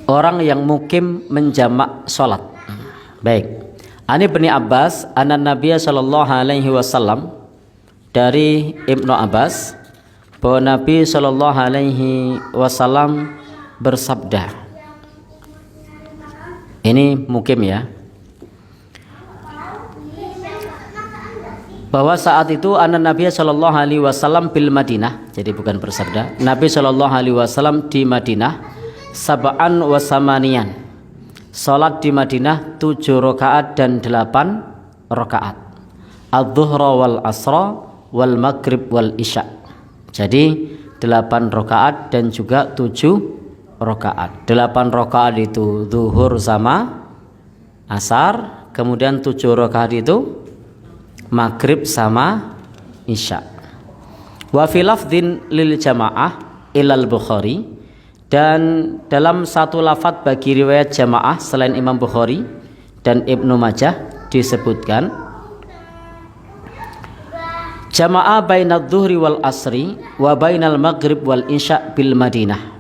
orang yang mukim menjamak sholat. Baik. Ani bin Abbas, anan Nabiya sallallahu alaihi wasallam, dari Ibnu Abbas bahwa Nabi sallallahu alaihi wasallam bersabda. Ini mukim ya. Bahwa saat itu anan Nabiya sallallahu alaihi wasallam bil Madinah, jadi bukan bersabda. Nabi sallallahu alaihi wasallam di Madinah sab'an wa samaniyan. Salat di Madinah 7 rakaat dan 8 rakaat. Adz-dzuhra wal asra wal maghrib wal isya. Jadi 8 rakaat dan juga 7 rakaat. 8 rakaat itu zuhur sama asar, kemudian 7 rakaat itu maghrib sama isya. Wa fi lafdzin lil jamaah ilal Bukhari, dan dalam satu lafadz bagi riwayat jamaah selain Imam Bukhari dan Ibnu Majah disebutkan jamaah bainadz zuhri wal asri wa bainal maghrib wal isya bil Madinah.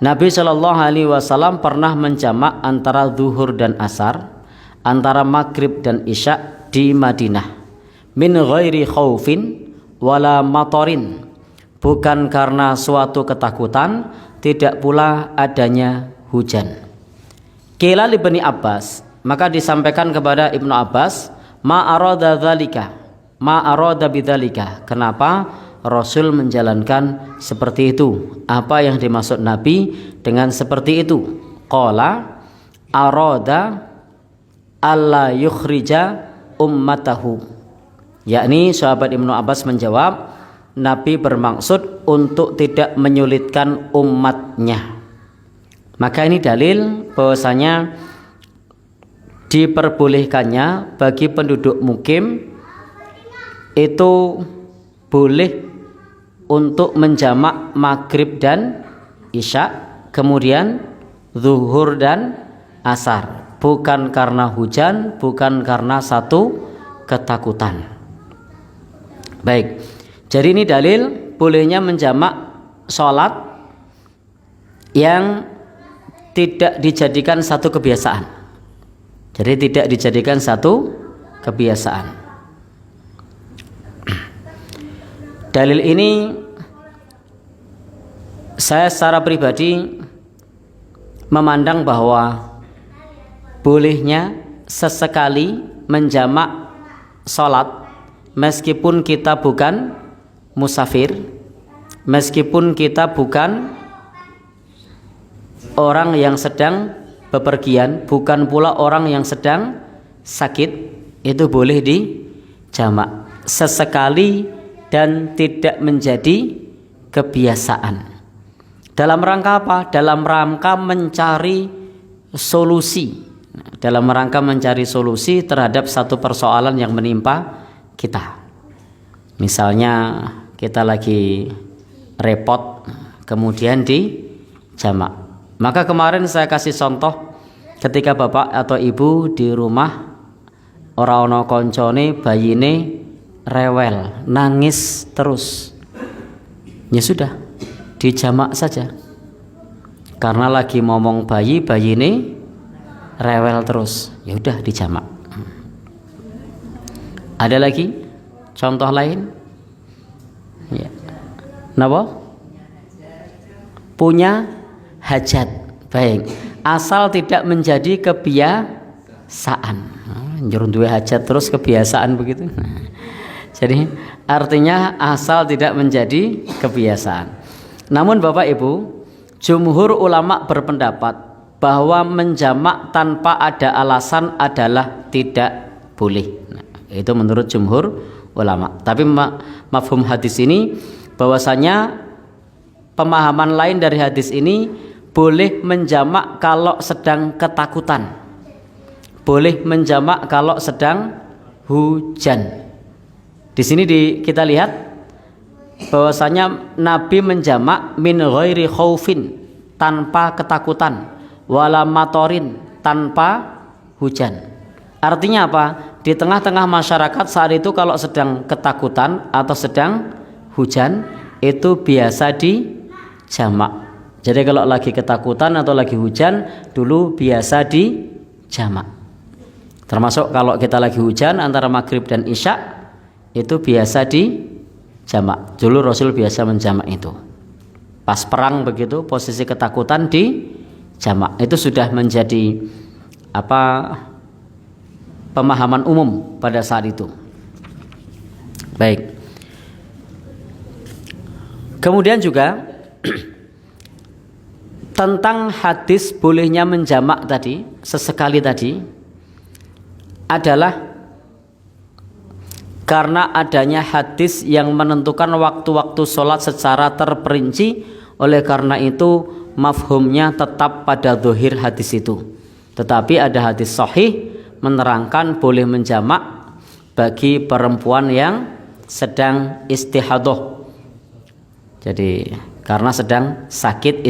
Nabi sallallahu alaihi wasallam pernah menjamak antara zuhur dan asar, antara maghrib dan isya di Madinah, min ghairi khaufin wala matarin, bukan karena suatu ketakutan, tidak pula adanya hujan. Qila li Ibnu Abbas, maka disampaikan kepada Ibnu Abbas, ma arada dzalika, ma arada bidzalika, kenapa Rasul menjalankan seperti itu, apa yang dimaksud Nabi dengan seperti itu? Qala arada alla yukhrija ummatahu, yakni sahabat Ibnu Abbas menjawab, Nabi bermaksud untuk tidak menyulitkan umatnya. Maka ini dalil bahwasanya diperbolehkannya bagi penduduk mukim itu boleh untuk menjamak maghrib dan isya, kemudian zuhur dan asar, bukan karena hujan, bukan karena satu ketakutan. Baik, jadi ini dalil bolehnya menjamak sholat yang tidak dijadikan satu kebiasaan. Jadi tidak dijadikan satu kebiasaan. Dalil ini saya secara pribadi memandang bahwa bolehnya sesekali menjamak sholat meskipun kita bukan musafir, meskipun kita bukan orang yang sedang bepergian, bukan pula orang yang sedang sakit, itu boleh dijamak sesekali dan tidak menjadi kebiasaan. Dalam rangka apa? Dalam rangka mencari solusi, dalam rangka mencari solusi terhadap satu persoalan yang menimpa kita. Misalnya kita lagi repot, kemudian dijamak. Maka kemarin saya kasih contoh ketika bapak atau ibu di rumah ora ono koncone bayine rewel, nangis terus, ya sudah dijamak saja, karena lagi ngomong bayi ini rewel terus, ya udah dijamak. Ada lagi contoh lain? Ya. Napa? Punya hajat, baik, asal tidak menjadi kebiasaan. Njur duwe hajat terus kebiasaan begitu. Jadi artinya asal tidak menjadi kebiasaan. Namun Bapak Ibu, jumhur ulama berpendapat bahwa menjamak tanpa ada alasan adalah tidak boleh. Nah, itu menurut jumhur ulama. Tapi mafhum hadis ini bahwasanya pemahaman lain dari hadis ini boleh menjamak kalau sedang ketakutan, boleh menjamak kalau sedang hujan. Di sini kita lihat bahwasanya Nabi menjamak min ghairi khaufin, tanpa ketakutan, wala matorin, tanpa hujan. Artinya apa? Di tengah-tengah masyarakat saat itu kalau sedang ketakutan atau sedang hujan itu biasa dijamak. Jadi kalau lagi ketakutan atau lagi hujan, dulu biasa di jamak. Termasuk kalau kita lagi hujan antara maghrib dan isya, itu biasa di jamak. Dulu Rasul biasa menjamak itu. Pas perang begitu, posisi ketakutan di jamak. Itu sudah menjadi pemahaman umum pada saat itu. Baik. Kemudian juga tentang hadis bolehnya menjamak tadi, sesekali tadi, adalah karena adanya hadis yang menentukan waktu-waktu sholat secara terperinci. Oleh karena itu mafhumnya tetap pada zahir hadis itu. Tetapi ada hadis sahih menerangkan boleh menjamak bagi perempuan yang sedang istihadah. Jadi karena sedang sakit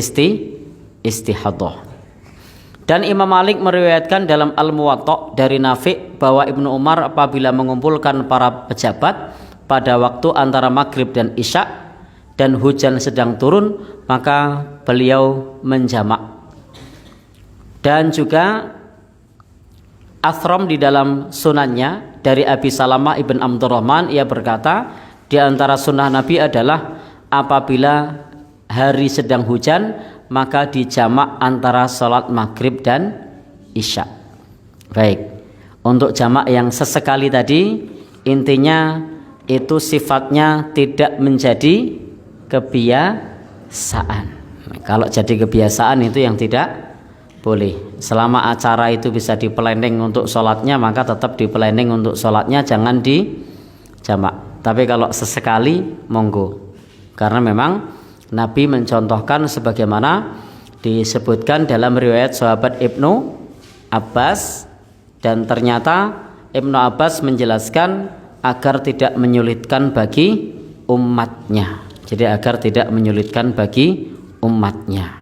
istihadah. Dan Imam Malik meriwayatkan dalam Al-Muwatta dari Nafi' bahwa Ibnu Umar apabila mengumpulkan para pejabat pada waktu antara maghrib dan isya dan hujan sedang turun, maka beliau menjamak. Dan juga Athram di dalam sunannya dari Abi Salamah ibn Abdurrahman, ia berkata, di antara sunnah Nabi adalah apabila hari sedang hujan, maka dijamak antara sholat maghrib dan isya. Baik, untuk jamak yang sesekali tadi, intinya itu sifatnya tidak menjadi kebiasaan. Kalau jadi kebiasaan itu yang tidak boleh. Selama acara itu bisa diplanning untuk sholatnya, maka tetap diplanning untuk sholatnya, jangan dijamak. Tapi kalau sesekali, monggo. Karena memang Nabi mencontohkan sebagaimana disebutkan dalam riwayat sahabat Ibnu Abbas, dan ternyata Ibnu Abbas menjelaskan agar tidak menyulitkan bagi umatnya. Jadi agar tidak menyulitkan bagi umatnya.